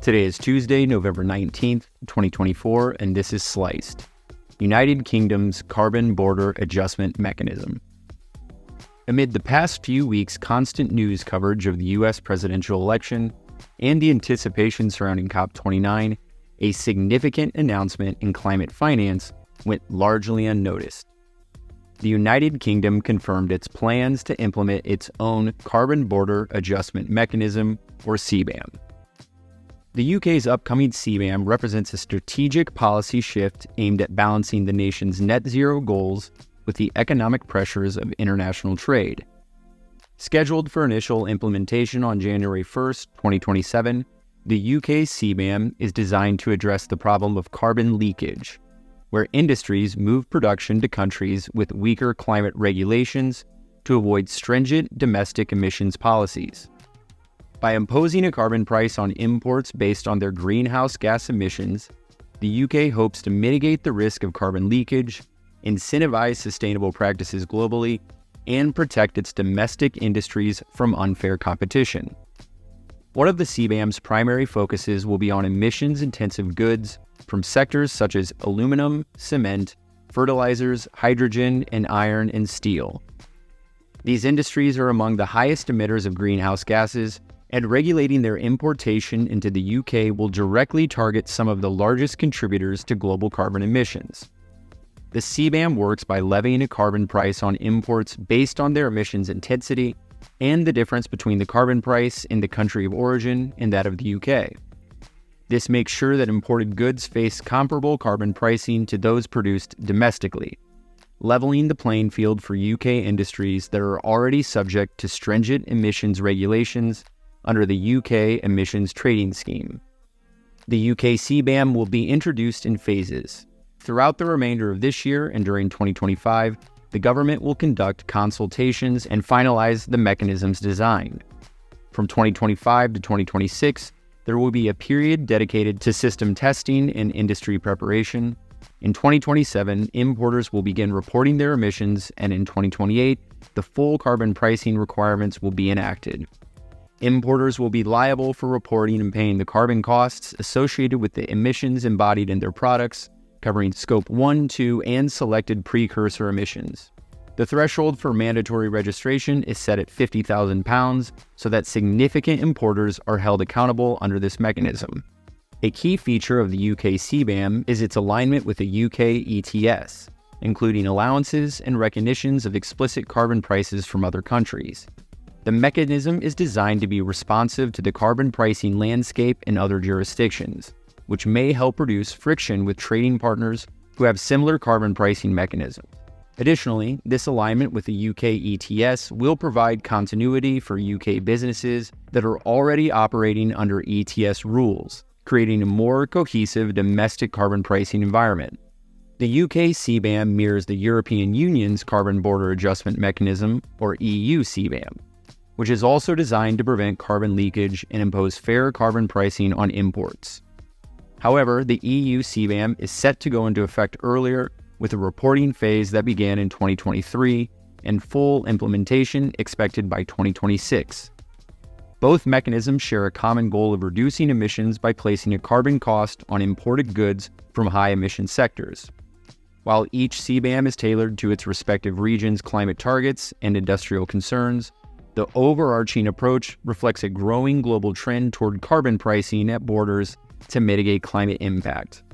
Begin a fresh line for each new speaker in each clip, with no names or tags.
Today is Tuesday, November 19th, 2024, and this is Sliced, United Kingdom's Carbon Border Adjustment Mechanism. Amid the past few weeks' constant news coverage of the U.S. presidential election and the anticipation surrounding COP29, a significant announcement in climate finance went largely unnoticed. The United Kingdom confirmed its plans to implement its own Carbon Border Adjustment Mechanism, or CBAM. The UK's upcoming CBAM represents a strategic policy shift aimed at balancing the nation's net zero goals with the economic pressures of international trade. Scheduled for initial implementation on January 1st, 2027, the UK's CBAM is designed to address the problem of carbon leakage, where industries move production to countries with weaker climate regulations to avoid stringent domestic emissions policies. By imposing a carbon price on imports based on their greenhouse gas emissions, the UK hopes to mitigate the risk of carbon leakage, incentivize sustainable practices globally, and protect its domestic industries from unfair competition. One of the CBAM's primary focuses will be on emissions-intensive goods from sectors such as aluminum, cement, fertilizers, hydrogen, and iron and steel. These industries are among the highest emitters of greenhouse gases, and regulating their importation into the UK will directly target some of the largest contributors to global carbon emissions. The CBAM works by levying a carbon price on imports based on their emissions intensity and the difference between the carbon price in the country of origin and that of the UK. This makes sure that imported goods face comparable carbon pricing to those produced domestically, leveling the playing field for UK industries that are already subject to stringent emissions regulations under the UK Emissions Trading Scheme. The UK CBAM will be introduced in phases. Throughout the remainder of this year and during 2025, the government will conduct consultations and finalize the mechanism's design. From 2025 to 2026, there will be a period dedicated to system testing and industry preparation. In 2027, importers will begin reporting their emissions, and in 2028, the full carbon pricing requirements will be enacted. Importers will be liable for reporting and paying the carbon costs associated with the emissions embodied in their products, covering Scope 1, 2, and selected precursor emissions. The threshold for mandatory registration is set at £50,000 so that significant importers are held accountable under this mechanism. A key feature of the UK CBAM is its alignment with the UK ETS, including allowances and recognitions of explicit carbon prices from other countries. The mechanism is designed to be responsive to the carbon pricing landscape in other jurisdictions, which may help reduce friction with trading partners who have similar carbon pricing mechanisms. Additionally, this alignment with the UK ETS will provide continuity for UK businesses that are already operating under ETS rules, creating a more cohesive domestic carbon pricing environment. The UK CBAM mirrors the European Union's Carbon Border Adjustment Mechanism, or EU CBAM, which is also designed to prevent carbon leakage and impose fair carbon pricing on imports. However, the EU CBAM is set to go into effect earlier, with a reporting phase that began in 2023 and full implementation expected by 2026. Both mechanisms share a common goal of reducing emissions by placing a carbon cost on imported goods from high-emission sectors. While each CBAM is tailored to its respective region's climate targets and industrial concerns, the overarching approach reflects a growing global trend toward carbon pricing at borders to mitigate climate impact.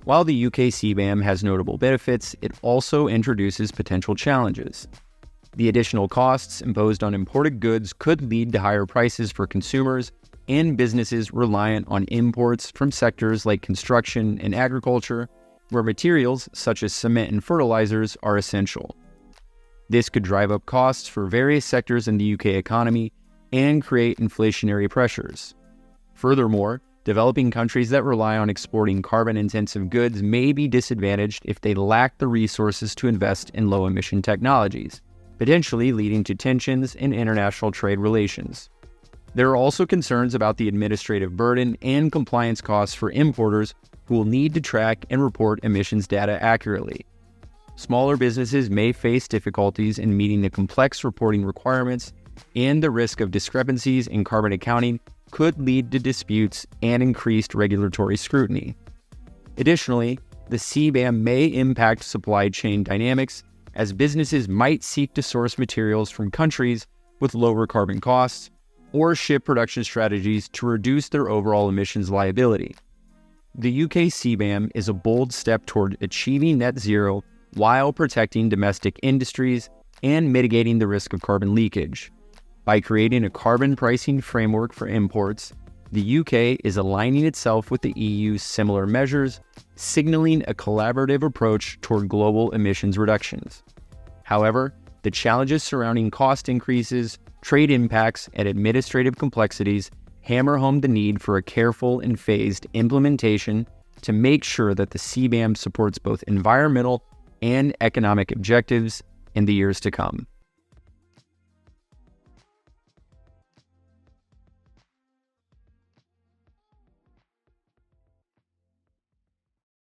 While the UK CBAM has notable benefits, it also introduces potential challenges. The additional costs imposed on imported goods could lead to higher prices for consumers and businesses reliant on imports from sectors like construction and agriculture, where materials such as cement and fertilizers are essential. This could drive up costs for various sectors in the UK economy and create inflationary pressures. Furthermore, developing countries that rely on exporting carbon-intensive goods may be disadvantaged if they lack the resources to invest in low-emission technologies, potentially leading to tensions in international trade relations. There are also concerns about the administrative burden and compliance costs for importers who will need to track and report emissions data accurately. Smaller businesses may face difficulties in meeting the complex reporting requirements, and the risk of discrepancies in carbon accounting could lead to disputes and increased regulatory scrutiny. Additionally, the CBAM may impact supply chain dynamics as businesses might seek to source materials from countries with lower carbon costs or shift production strategies to reduce their overall emissions liability. The UK CBAM is a bold step toward achieving net zero while protecting domestic industries and mitigating the risk of carbon leakage. By creating a carbon pricing framework for imports, the UK is aligning itself with the EU's similar measures, signaling a collaborative approach toward global emissions reductions. However, the challenges surrounding cost increases, trade impacts, and administrative complexities hammer home the need for a careful and phased implementation to make sure that the CBAM supports both environmental and economic objectives in the years to come.